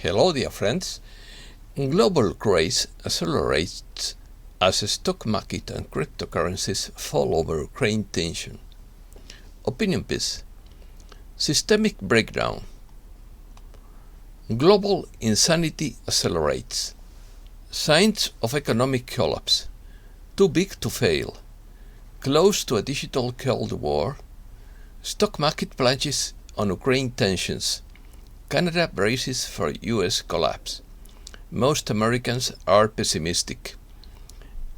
Hello, dear friends. Global growth accelerates as the stock market and cryptocurrencies fall over Ukraine tension. Opinion piece. Systemic breakdown. Global insanity accelerates. Signs of economic collapse. Too big to fail. Close to a digital Cold War. Stock market plunges on Ukraine tensions. Canada braces for US collapse. Most Americans are pessimistic.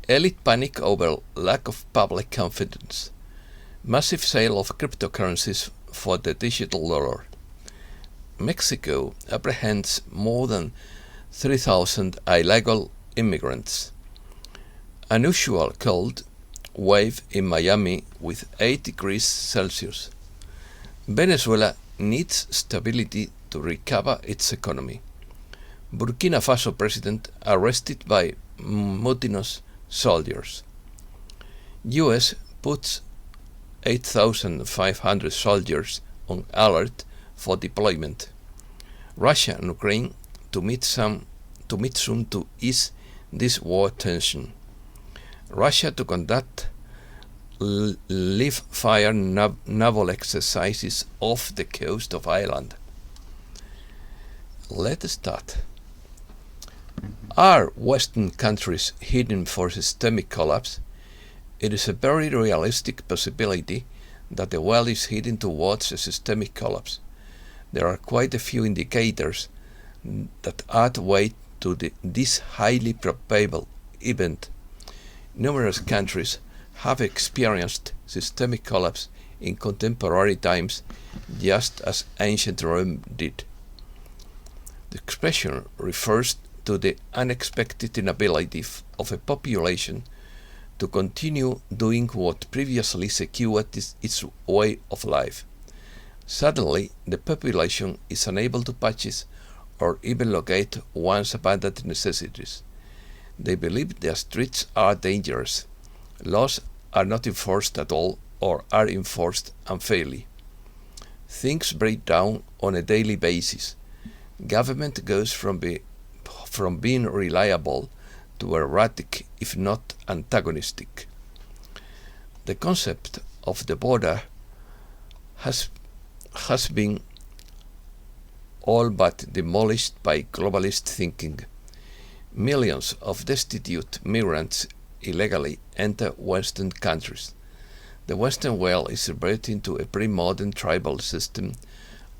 Elite panic over lack of public confidence. Massive sale of cryptocurrencies for the digital dollar. Mexico apprehends more than 3,000 illegal immigrants. Unusual cold wave in Miami with 8 degrees Celsius. Venezuela needs stability to recover its economy. Burkina Faso president arrested by mutinous soldiers. US puts 8,500 soldiers on alert for deployment. Russia and Ukraine to meet soon to ease this war tension. Russia to conduct live-fire naval exercises off the coast of Ireland. Let's start. Are Western countries heading for systemic collapse? It is a very realistic possibility that the world is heading towards a systemic collapse. There are quite a few indicators that add weight to this highly probable event. Numerous countries have experienced systemic collapse in contemporary times, just as ancient Rome did. The expression refers to the unexpected inability of a population to continue doing what previously secured its way of life. Suddenly, the population is unable to purchase or even locate once abandoned necessities. They believe their streets are dangerous. Laws are not enforced at all or are enforced unfairly. Things break down on a daily basis. Government goes from being reliable to erratic, if not antagonistic. The concept of the border has been all but demolished by globalist thinking. Millions of destitute migrants illegally enter Western countries. The Western world is reverting to a pre-modern tribal system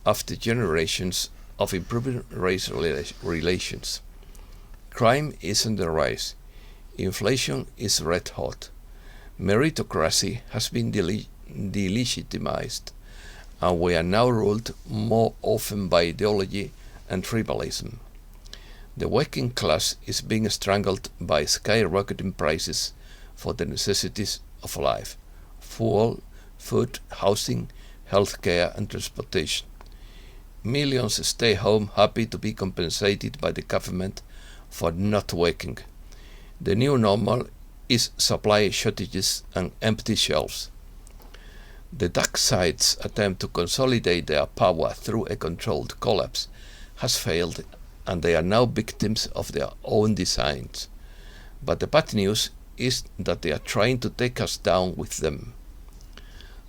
after generations of improving race relations. Crime is on the rise. Inflation is red hot. Meritocracy has been delegitimized, and we are now ruled more often by ideology and tribalism. The working class is being strangled by skyrocketing prices for the necessities of life: fuel, food, housing, healthcare, and transportation. Millions stay home happy to be compensated by the government for not working. The new normal is supply shortages and empty shelves. The dark side's attempt to consolidate their power through a controlled collapse has failed, and they are now victims of their own designs. But the bad news is that they are trying to take us down with them.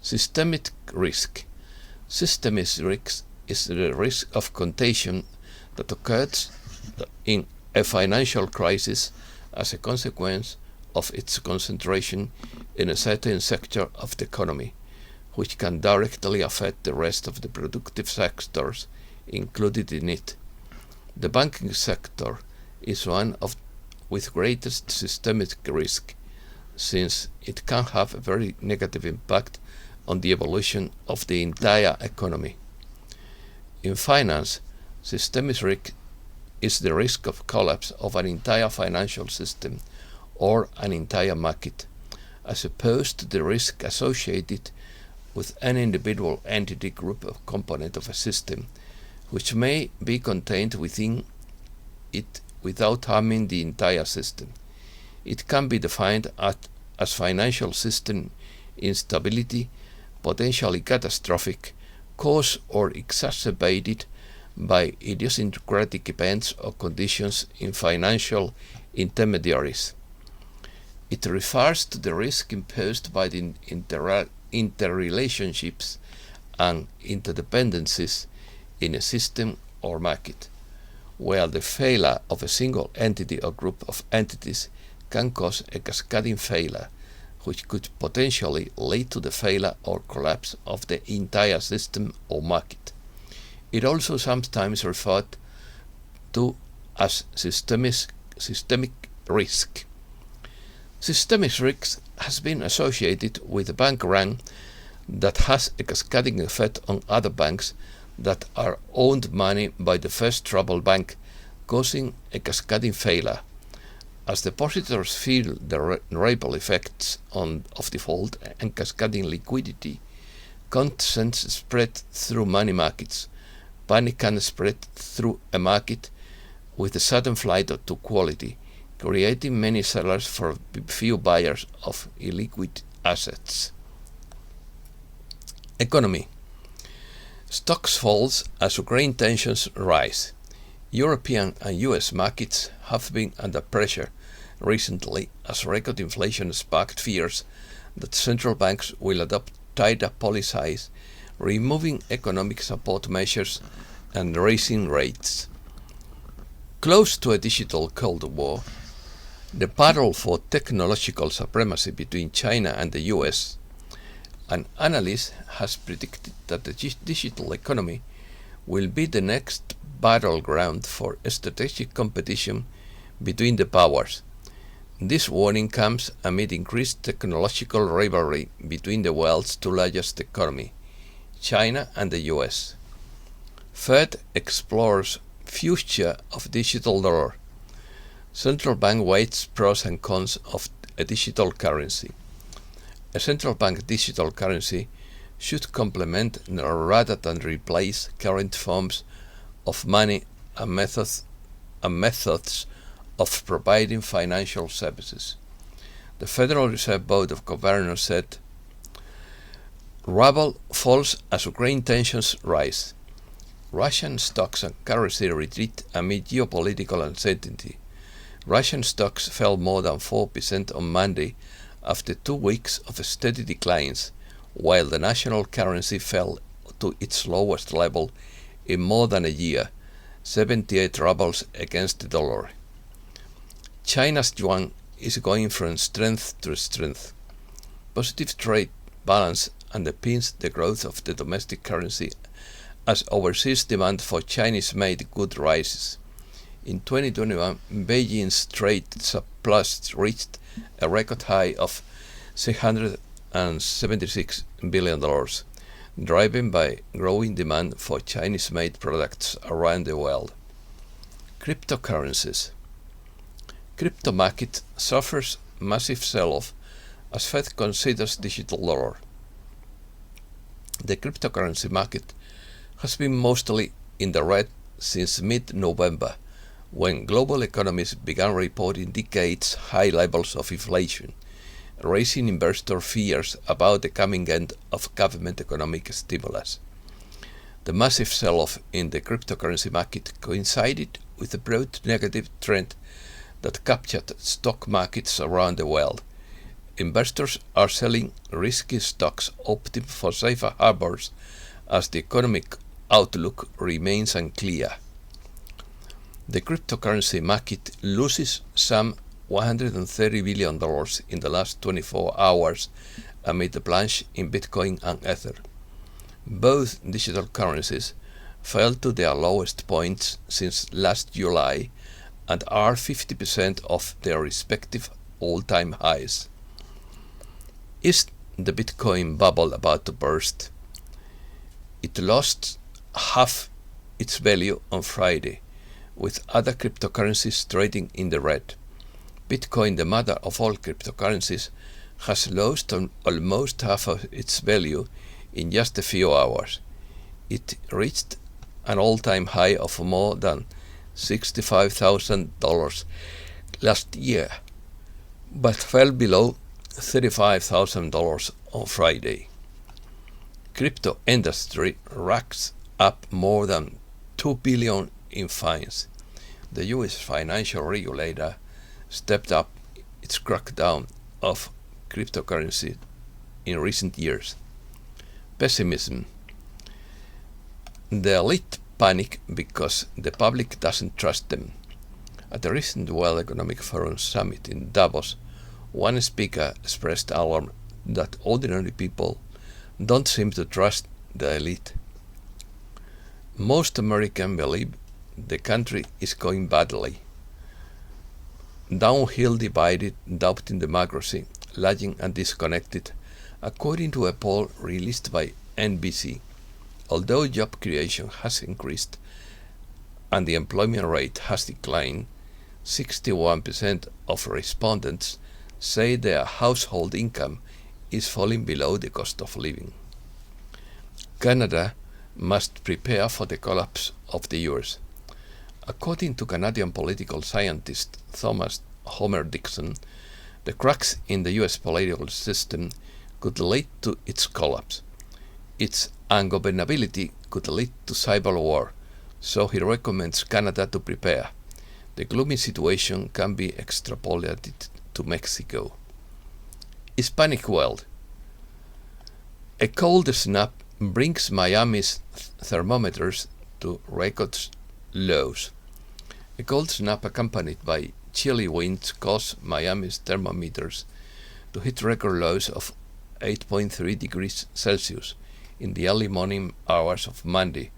Systemic risk. Systemic risk is the risk of contagion that occurs in a financial crisis as a consequence of its concentration in a certain sector of the economy, which can directly affect the rest of the productive sectors included in it. The banking sector is one with greatest systemic risk, since it can have a very negative impact on the evolution of the entire economy. In finance, systemic risk is the risk of collapse of an entire financial system or an entire market, as opposed to the risk associated with an individual entity, group, or component of a system, which may be contained within it without harming the entire system. It can be defined as financial system instability, potentially catastrophic, caused or exacerbated by idiosyncratic events or conditions in financial intermediaries. It refers to the risk imposed by the interrelationships and interdependencies in a system or market, where the failure of a single entity or group of entities can cause a cascading failure, which could potentially lead to the failure or collapse of the entire system or market. It also sometimes referred to as systemic risk. Systemic risk has been associated with a bank run that has a cascading effect on other banks that are owned money by the first troubled bank, causing a cascading failure. As depositors feel the ripple effects of default and cascading liquidity, concerns spread through money markets. Panic can spread through a market with a sudden flight to quality, creating many sellers for few buyers of illiquid assets. Economy. Stocks falls as Ukraine tensions rise. European and US markets have been under pressure recently as record inflation sparked fears that central banks will adopt tighter policies, removing economic support measures and raising rates. Close to a digital Cold War, the battle for technological supremacy between China and the US, an analyst has predicted that the digital economy will be the next battleground for strategic competition between the powers. This warning comes amid increased technological rivalry between the world's two largest economies, China and the US. Fed explores future of digital dollar. Central bank weighs pros and cons of a digital currency. A central bank digital currency should complement rather than replace current forms of money and methods of providing financial services. The Federal Reserve Board of Governors said, "Ruble falls as Ukraine tensions rise. Russian stocks and currency retreat amid geopolitical uncertainty. Russian stocks fell more than 4% on Monday after 2 weeks of steady declines, while the national currency fell to its lowest level in more than a year, 78 rubles against the dollar. China's yuan is going from strength to strength. Positive trade balance underpins the growth of the domestic currency as overseas demand for Chinese-made goods rises. In 2021, Beijing's trade surplus reached a record high of $676 billion, driven by growing demand for Chinese-made products around the world. Cryptocurrencies. Crypto market suffers massive sell-off as Fed considers digital dollar. The cryptocurrency market has been mostly in the red since mid-November, when global economies began reporting decades high levels of inflation, raising investor fears about the coming end of government economic stimulus. The massive sell-off in the cryptocurrency market coincided with a broad negative trend that captured stock markets around the world. Investors are selling risky stocks, opting for safer harbors as the economic outlook remains unclear. The cryptocurrency market loses some $130 billion in the last 24 hours amid the plunge in Bitcoin and Ether. Both digital currencies fell to their lowest points since last July and are 50% of their respective all-time highs. Is the Bitcoin bubble about to burst? It lost half its value on Friday, with other cryptocurrencies trading in the red. Bitcoin, the mother of all cryptocurrencies, has lost almost half of its value in just a few hours. It reached an all-time high of more than $65,000 last year, but fell below $35,000 on Friday. Crypto industry racks up more than $2 billion in fines. The US financial regulator stepped up its crackdown of cryptocurrency in recent years. Pessimism. The elite panic because the public doesn't trust them. At the recent World Economic Forum summit in Davos, one speaker expressed alarm that ordinary people don't seem to trust the elite. Most Americans believe the country is going badly. Downhill, divided, doubting democracy, lagging and disconnected, according to a poll released by NBC. Although job creation has increased and the employment rate has declined, 61% of respondents say their household income is falling below the cost of living. Canada must prepare for the collapse of the US. According to Canadian political scientist Thomas Homer Dixon, the cracks in the US political system could lead to its collapse. Its ungovernability could lead to civil war, so he recommends Canada to prepare. The gloomy situation can be extrapolated to Mexico. Hispanic world. A cold snap brings Miami's thermometers to record lows. A cold snap accompanied by chilly winds caused Miami's thermometers to hit record lows of 8.3 degrees Celsius in the early morning hours of Monday,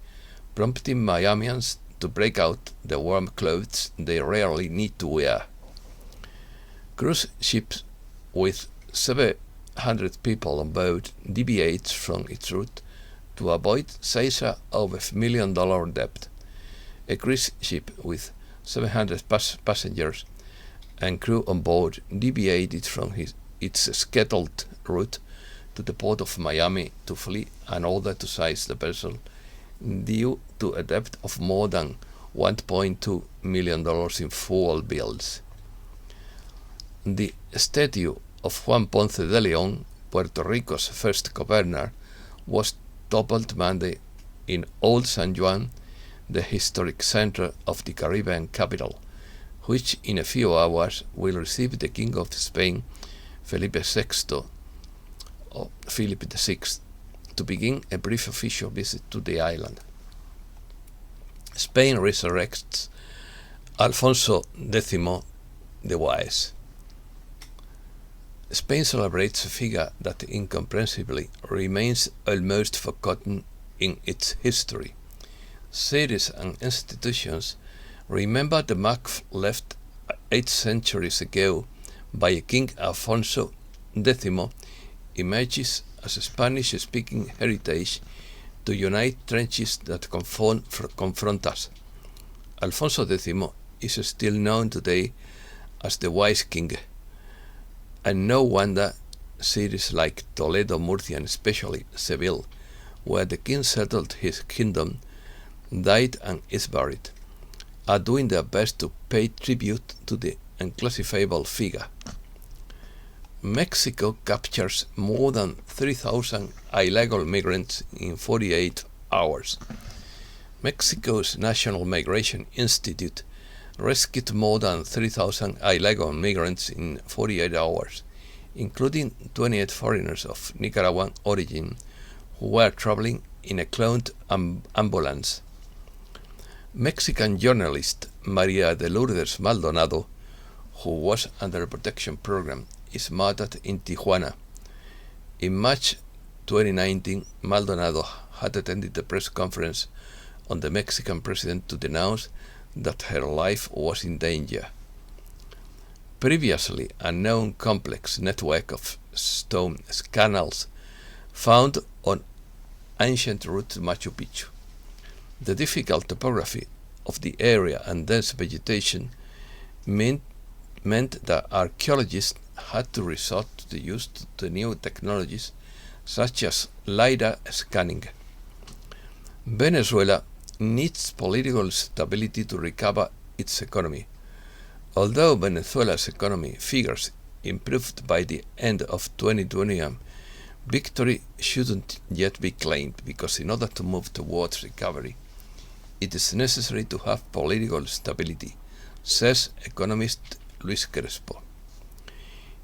prompting Miamians to break out the warm clothes they rarely need to wear. Cruise ships with 700 people on board deviates from its route to avoid seizure of $1 million debt. A cruise ship with 700 passengers and crew on board deviated from its scheduled route to the port of Miami to flee in order to seize the vessel due to a debt of more than $1.2 million in fuel bills. The statue of Juan Ponce de León, Puerto Rico's first governor, was toppled Monday in Old San Juan, the historic center of the Caribbean capital, which in a few hours will receive the King of Spain, Philip VI, to begin a brief official visit to the island. Spain resurrects Alfonso X the Wise. Spain celebrates a figure that incomprehensibly remains almost forgotten in its history. Cities and institutions remember the mark left 8 centuries ago by King Alfonso X emerges as a Spanish-speaking heritage to unite trenches that confront us. Alfonso X is still known today as the Wise King, and no wonder cities like Toledo, Murcia, and especially Seville, where the king settled his kingdom, died and is buried, are doing their best to pay tribute to the unclassifiable figure. Mexico captures more than 3,000 illegal migrants in 48 hours. Mexico's National Migration Institute rescued more than 3,000 illegal migrants in 48 hours, including 28 foreigners of Nicaraguan origin who were traveling in a cloned ambulance. Mexican journalist Maria de Lourdes Maldonado, who was under a protection program, is murdered in Tijuana. In March 2019, Maldonado had attended a press conference on the Mexican president to denounce that her life was in danger. Previously unknown complex network of stone canals found on ancient route to Machu Picchu. The difficult topography of the area and dense vegetation meant that archaeologists had to resort to the use of the new technologies such as LiDAR scanning. Venezuela needs political stability to recover its economy. Although Venezuela's economy figures improved by the end of 2021, victory shouldn't yet be claimed because in order to move towards recovery, it is necessary to have political stability, says economist Luis Crespo.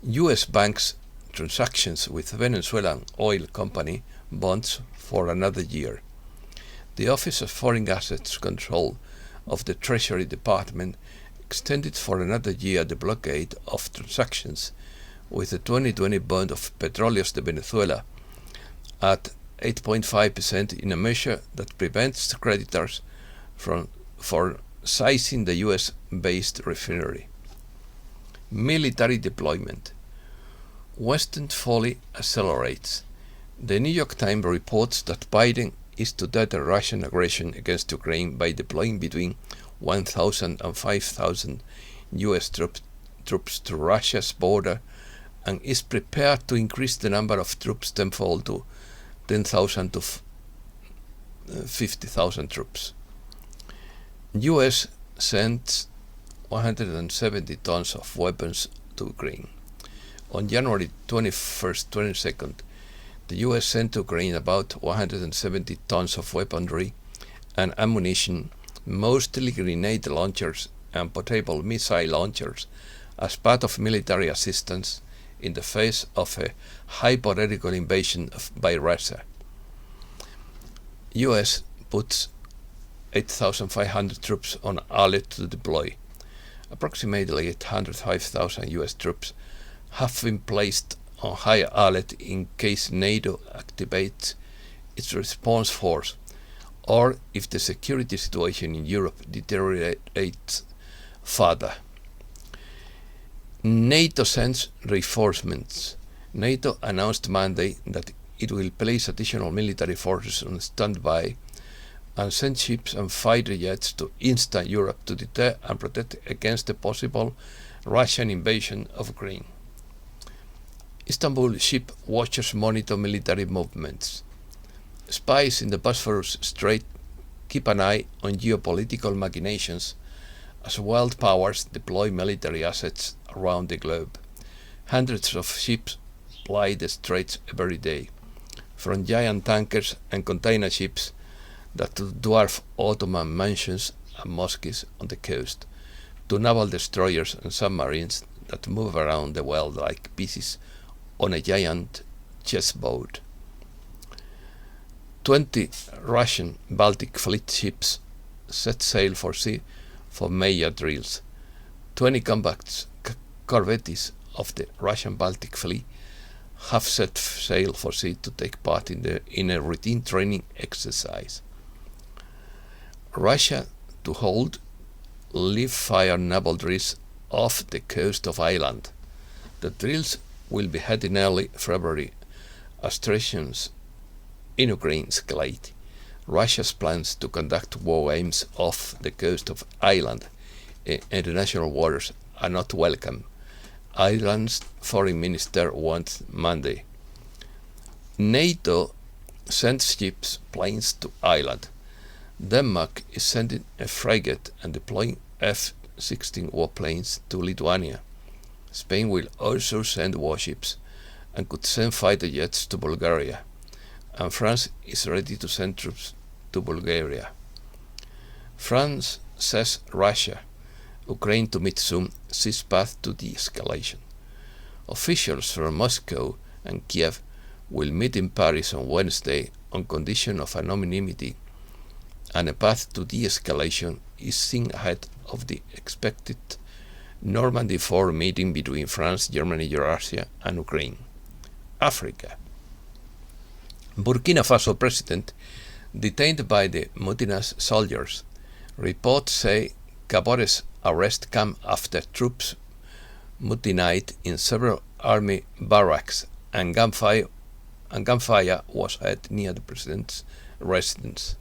U.S. banks transactions with Venezuelan oil company bonds for another year. The Office of Foreign Assets Control of the Treasury Department extended for another year the blockade of transactions with the 2020 bond of Petróleos de Venezuela at 8.5% in a measure that prevents creditors for seizing the US-based refinery. Military deployment. Western folly accelerates. The New York Times reports that Biden is to deter Russian aggression against Ukraine by deploying between 1,000 and 5,000 US troops to Russia's border and is prepared to increase the number of troops tenfold to 10,000 to 50,000 troops. US sends 170 tons of weapons to Ukraine. On January 21st, 22nd, the US sent to Ukraine about 170 tons of weaponry and ammunition, mostly grenade launchers and portable missile launchers, as part of military assistance in the face of a hypothetical invasion by Russia. US puts 8,500 troops on alert to deploy. Approximately 805,000 US troops have been placed on high alert in case NATO activates its response force, or if the security situation in Europe deteriorates further. NATO sends reinforcements. NATO announced Monday that it will place additional military forces on standby and send ships and fighter jets to Eastern Europe to deter and protect against a possible Russian invasion of Ukraine. Istanbul ship watchers monitor military movements. Spies in the Bosphorus Strait keep an eye on geopolitical machinations as world powers deploy military assets around the globe. Hundreds of ships ply the straits every day, from giant tankers and container ships that dwarf Ottoman mansions and mosques on the coast, to naval destroyers and submarines that move around the world like pieces on a giant chessboard. 20 Russian Baltic Fleet ships set sail for sea for major drills. 20 combat corvettes of the Russian Baltic Fleet have set sail for sea to take part in a routine training exercise. Russia to hold live-fire naval drills off the coast of Ireland. The drills will be held in early February as tensions in Ukraine escalate. Russia's plans to conduct war games off the coast of Ireland in international waters are not welcome, Ireland's foreign minister warned Monday. NATO sends ships, planes to Ireland. Denmark is sending a frigate and deploying F-16 warplanes to Lithuania. Spain will also send warships and could send fighter jets to Bulgaria. And France is ready to send troops to Bulgaria. France says Russia, Ukraine to meet soon, sees path to de-escalation. Officials from Moscow and Kiev will meet in Paris on Wednesday on condition of anonymity, and a path to de-escalation is seen ahead of the expected Normandy 4 meeting between France, Germany, Russia and Ukraine. Africa. Burkina Faso president detained by the mutinous soldiers. Reports say Kabore's arrest came after troops mutinied in several army barracks and gunfire was heard near the president's residence.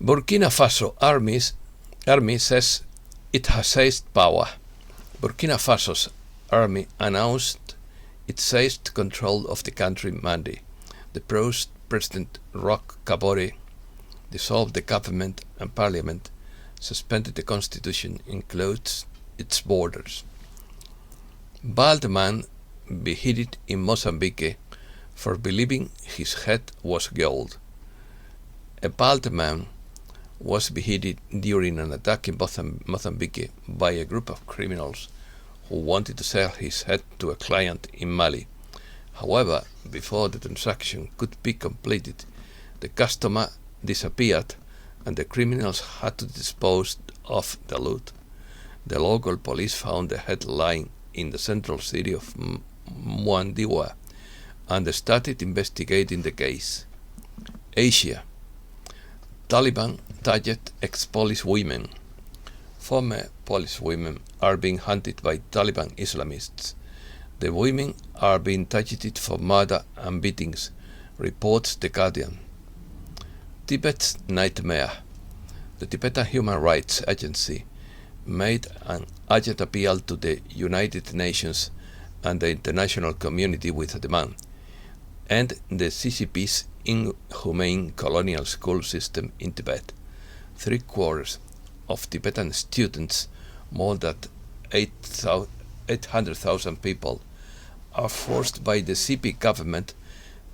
Burkina Faso army says it has seized power. Burkina Faso's army announced it seized control of the country Monday. The President Roch Kabore dissolved the government and parliament, suspended the constitution, and closed its borders. Bald man beheaded in Mozambique for believing his head was gold. A bald man was beheaded during an attack in Mozambique by a group of criminals who wanted to sell his head to a client in Mali. However, before the transaction could be completed, the customer disappeared and the criminals had to dispose of the loot. The local police found the head lying in the central city of Mwandiwa and started investigating the case. Asia. Taliban target ex-police women. Former police women are being hunted by Taliban Islamists. The women are being targeted for murder and beatings, reports The Guardian. Tibet's nightmare. The Tibetan Human Rights Agency made an urgent appeal to the United Nations and the international community with a demand: end the CCP's inhumane colonial school system in Tibet. 3/4 of Tibetan students, more than 800,000 people, are forced by the CP government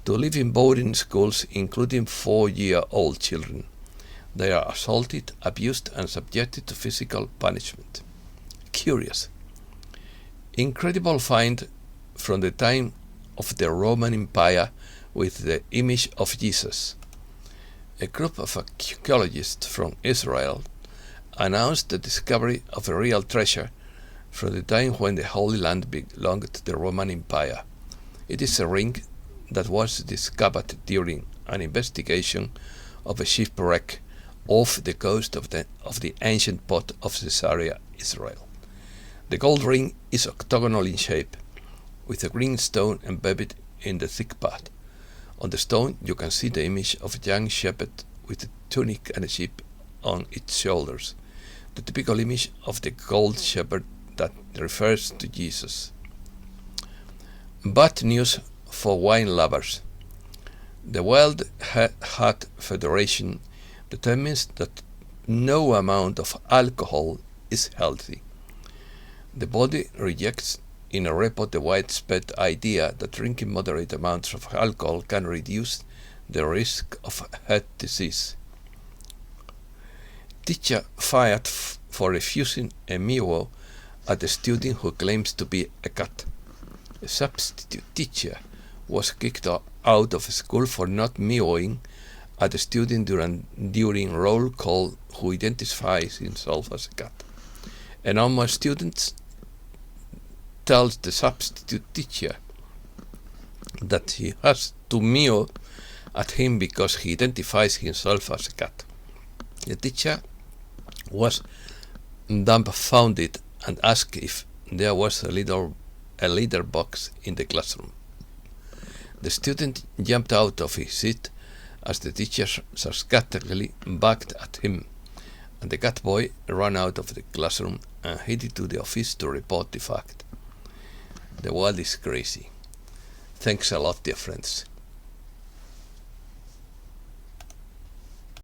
to live in boarding schools, including 4-year-old children. They are assaulted, abused, and subjected to physical punishment. Curious. Incredible find from the time of the Roman Empire with the image of Jesus. A group of archaeologists from Israel announced the discovery of a real treasure from the time when the Holy Land belonged to the Roman Empire. It is a ring that was discovered during an investigation of a shipwreck off the coast of the ancient port of Caesarea, Israel. The gold ring is octagonal in shape, with a green stone embedded in the thick part. On the stone you can see the image of a young shepherd with a tunic and a sheep on its shoulders, the typical image of the gold shepherd that refers to Jesus. Bad news for wine lovers. The World Heart Federation determines that no amount of alcohol is healthy. The body rejects in a report the widespread idea that drinking moderate amounts of alcohol can reduce the risk of heart disease. Teacher fired for refusing a meal at a student who claims to be a cat. A substitute teacher was kicked out of school for not meowing at a student during roll call who identifies himself as a cat. A normal student tells the substitute teacher that he has to meow at him because he identifies himself as a cat. The teacher was dumbfounded and asked if there was a litter box in the classroom. The student jumped out of his seat as the teacher sarcastically barked at him, and the cat boy ran out of the classroom and headed to the office to report the fact. The world is crazy. Thanks a lot, dear friends.